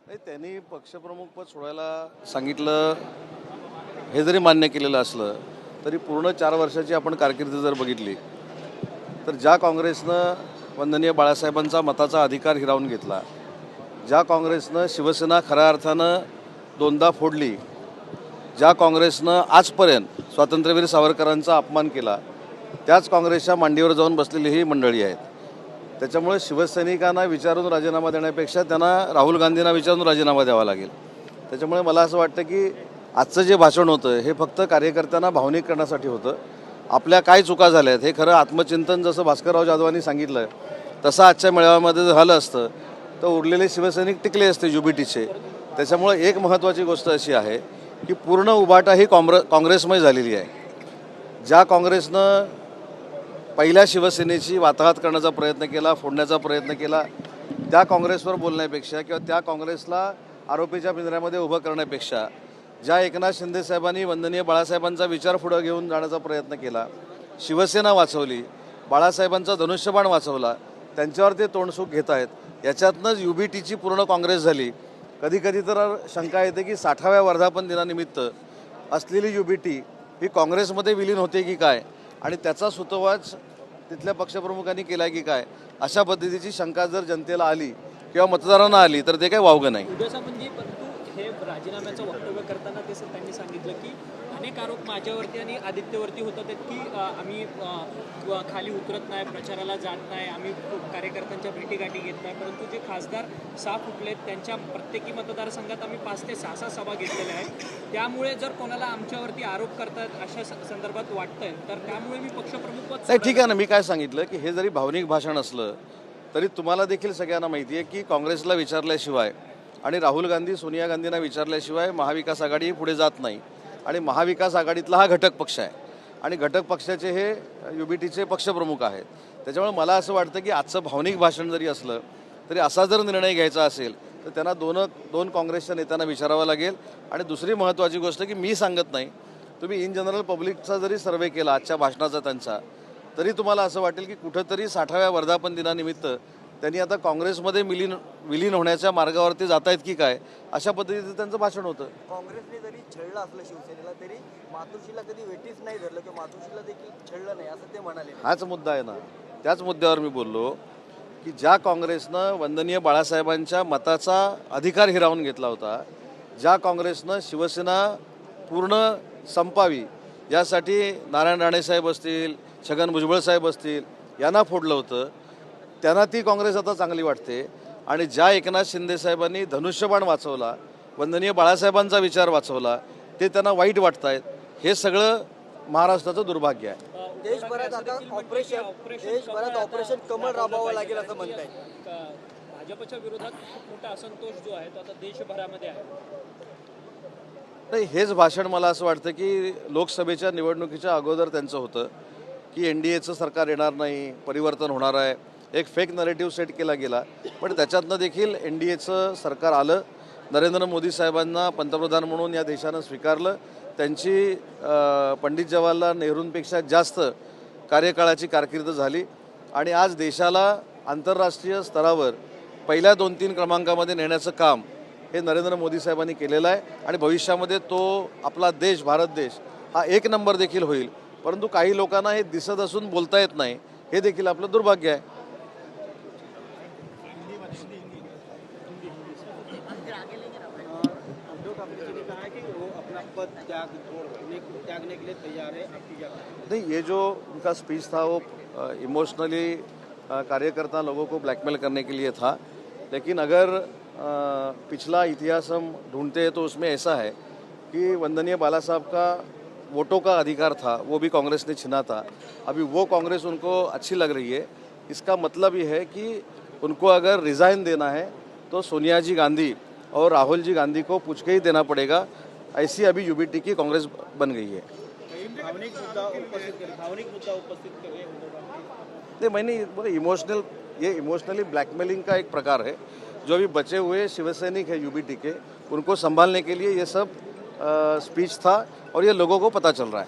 नाही, त्यांनी पक्षप्रमुख पद सोडायला सांगितलं हे जरी मान्य केलेलं असलं तरी पूर्ण 4 वर्षाची आपण कारकीर्द जर बघितली तर ज्या काँग्रेसनं वंदनीय बाळासाहेबांचा मताचा अधिकार हिरावून घेतला, ज्या काँग्रेसनं शिवसेना खऱ्या अर्थानं दोनदा फोडली, ज्या काँग्रेसनं आजपर्यंत स्वातंत्र्यवीर सावरकरांचा अपमान केला, त्याच काँग्रेसच्या मांडीवर जाऊन बसलेली ही मंडळी आहेत. त्याच्यामुळे शिवसैनिकांना विचारून राजीनामा देण्यापेक्षा त्यांना राहुल गांधींना विचारून राजीनामा द्यावा लागेल. त्याच्यामुळे मला असं वाटतं की आजचं जे भाषण होतं हे फक्त कार्यकर्त्यांना भावनिक करण्यासाठी होतं. आपल्या काय चुका झाल्या आहेत हे खरं आत्मचिंतन जसं भास्करराव जाधवांनी सांगितलं तसं आजच्या मेळाव्यामध्ये झालं असतं तर उरलेले शिवसैनिक टिकले असते युबीटीचे. त्याच्यामुळे एक महत्त्वाची गोष्ट अशी आहे की पूर्ण उभाटा ही काँग्रेसमय झालेली आहे. ज्या काँग्रेसनं पहिल्या शिवसेनेची वाताहत करण्याचा प्रयत्न केला, फोडण्याचा प्रयत्न केला, त्या काँग्रेसवर बोलण्यापेक्षा किंवा त्या काँग्रेसला आरोपीच्या पिंजऱ्यामध्ये उभं करण्यापेक्षा ज्या एकनाथ शिंदेसाहेबांनी वंदनीय बाळासाहेबांचा विचार पुढं घेऊन जाण्याचा प्रयत्न केला, शिवसेना वाचवली, बाळासाहेबांचा धनुष्यबाण वाचवला, त्यांच्यावर ते तोंडसुख घेत आहेत. याच्यातनंच युबीटीची पूर्ण काँग्रेस झाली. कधी कधी तर शंका येते की 60व्या वर्धापन दिनानिमित्त असलेली युबीटी ही काँग्रेसमध्ये विलीन होते की काय आणि त्याचा सुतोवाच तिथल्या पक्षप्रमुखांनी केला की काय, अशा पद्धतीची शंका जर जनतेला आली किंवा मतदारांना आली तर ते काही वावगं नाही. म्हणजे परंतु हे राजीनाम्याचं वक्तव्य करताना ते त्यांनी सांगितलं की अनेक आरोप माझ्यावरती आणि आदित्यवरती होतात की आम्ही खाली उतरत नाही, प्रचाराला जात नाही, आम्ही कार्यकर्त्यांच्या भेटीगाठी घेत नाही, परंतु जे खासदार साफ उठलेत त्यांच्या प्रत्येकी मतदारसंघात आम्ही 5 ते 6 सभा घेतलेल्या आहेत. त्यामुळे जर कोणाला आमच्यावरती आरोप करतात अशा संदर्भात वाटतंय तर त्यामुळे मी पक्षप्रमुख पद नाही, ठीक आहे ना. मी काय सांगितलं की हे जरी भावनिक भाषण असलं तरी तुम्हाला देखील सगळ्यांना माहिती आहे की काँग्रेसला विचारल्याशिवाय आणि राहुल गांधी सोनिया गांधींना विचारल्याशिवाय महाविकास आघाडी पुढे जात नाही. आणि महाविकास आघाडीतला हा घटक पक्ष आहे आणि घटक पक्षाचे हे युबीटीचे पक्षप्रमुख आहेत. त्याच्यामुळे मला असं वाटतं की आजचं भावनिक भाषण जरी असलं तरी असा जर निर्णय घ्यायचा असेल तर त्यांना दोन काँग्रेसच्या नेत्यांना विचारावं लागेल. आणि दुसरी महत्त्वाची गोष्ट की मी सांगत नाही, तुम्ही इन जनरल पब्लिकचा जरी सर्वे केला आजच्या भाषणाचा त्यांचा, तरी तुम्हाला असं वाटेल की कुठंतरी 60व्या वर्धापन दिनानिमित्त त्यांनी आता काँग्रेसमध्ये विलीन होण्याच्या मार्गावरती जात आहेत की काय, अशा पद्धतीचं त्यांचं भाषण होतं. काँग्रेसने जरी छळलं असलं शिवसेनेला तरी मातोश्रीला कधी वेटीच नाही धरलं किंवा मातोश्रीला देखील छळलं नाही असं ते म्हणाले. हाच मुद्दा आहे ना. त्याच मुद्द्यावर मी बोललो की ज्या काँग्रेसनं वंदनीय बाळासाहेबांच्या मताचा अधिकार हिरावून घेतला होता, ज्या काँग्रेसनं शिवसेना पूर्ण संपावी यासाठी नारायण राणेसाहेब असतील, छगन भुजबळ साहेब असतील यांना फोडलं होतं, त्यांना ती काँग्रेस आता चांगली वाटते. आणि ज्या एकनाथ शिंदेसाहेबांनी धनुष्यबाण वाचवला, वंदनीय बाळासाहेबांचा विचार वाचवला, ते त्यांना वाईट वाटत आहेत. हे सगळं महाराष्ट्राचं दुर्भाग्य आहे. देशभरात आता ऑपरेशन कमळ राबवावं लागेल असं म्हणताय. भाजपच्या विरोधात खूप मोठा असंतोष जो आहे तो आता देशभरामध्ये आहे. नाही, हेच भाषण मला असं वाटतं की लोकसभेच्या निवडणुकीच्या अगोदर त्यांचं होतं की NDAचं सरकार येणार नाही, परिवर्तन होणार आहे. एक फेक नरेटिव्ह सेट केला गेला, पण त्याच्यातनं देखील NDAचं सरकार आलं. नरेंद्र मोदी साहेबांना पंतप्रधान म्हणून या देशानं स्वीकारलं. त्यांची पंडित जवाहरलाल नेहरूंपेक्षा जास्त कार्यकाळाची कारकीर्द झाली आणि आज देशाला आंतरराष्ट्रीय स्तरावर पहिल्या 2-3 क्रमांकामध्ये नेण्याचं काम हे नरेंद्र मोदी साहेबांनी केलेलं आहे. आणि भविष्यामध्ये तो आपला देश, भारत देश हा 1 नंबर देखील होईल. परंतु काही लोकांना हे दिसत असून बोलता येत नाही, हे देखील आपलं दुर्भाग्य आहे. नहीं, ये जो उनका स्पीच था वो इमोशनली कार्यकर्ता लोगों को ब्लैकमेल करने के लिए था. लेकिन अगर पिछला इतिहास हम ढूंढते हैं तो उसमें ऐसा है कि वंदनीय बाला साहब का वोटों का अधिकार था, वो भी कांग्रेस ने छीना था. अभी वो कांग्रेस उनको अच्छी लग रही है. इसका मतलब ये है कि उनको अगर रिज़ाइन देना है तो सोनिया जी गांधी और राहुल जी गांधी को पूछ के ही देना पड़ेगा. ऐसी अभी यूबीटी की कांग्रेस बन गई है. नहीं, मैंने बोला इमोशनली ब्लैकमेलिंग का एक प्रकार है. जो अभी बचे हुए शिवसैनिक है यूबीटी के, उनको संभालने के लिए ये सब स्पीच था और ये लोगों को पता चल रहा है.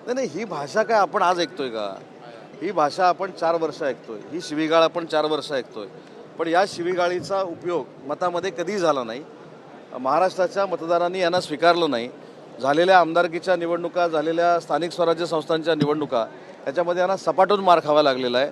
नाही, ही भाषा काय आपण आज ऐकतोय का? ही भाषा आपण 4 वर्ष ऐकतोय, ही शिवीगाळ आपण 4 वर्ष ऐकतोय, पण या शिवीगाळीचा उपयोग मतामध्ये कधी झाला नाही. महाराष्ट्राच्या मतदारांनी यांना स्वीकारलं नाही. झालेल्या आमदारकीच्या निवडणुका, झालेल्या स्थानिक स्वराज्य संस्थांच्या निवडणुका याच्यामध्ये यांना सपाटून मार खावा लागलेला आहे.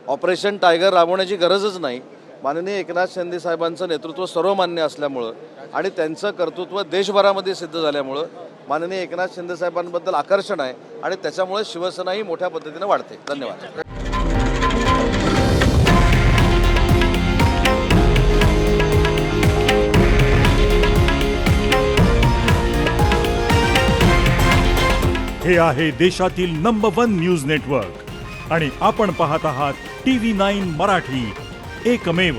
ऑपरेशन टायगर राबवण्याची गरजच नाही. माननीय एकनाथ शिंदे साहेबांचं नेतृत्व सर्वमान्य असल्यामुळं आणि त्यांचं कर्तृत्व देशभरामध्ये सिद्ध झाल्यामुळं माननीय एकनाथ शिंदे साहेबांबद्दल आकर्षण आहे आणि त्याच्यामुळे शिवसेनाही मोठ्या पद्धतीने वाढते. धन्यवाद. हे आहे देशातील नंबर 1 न्यूज नेटवर्क आणि आपण पाहत आहात TV9 मराठी, एकमेव.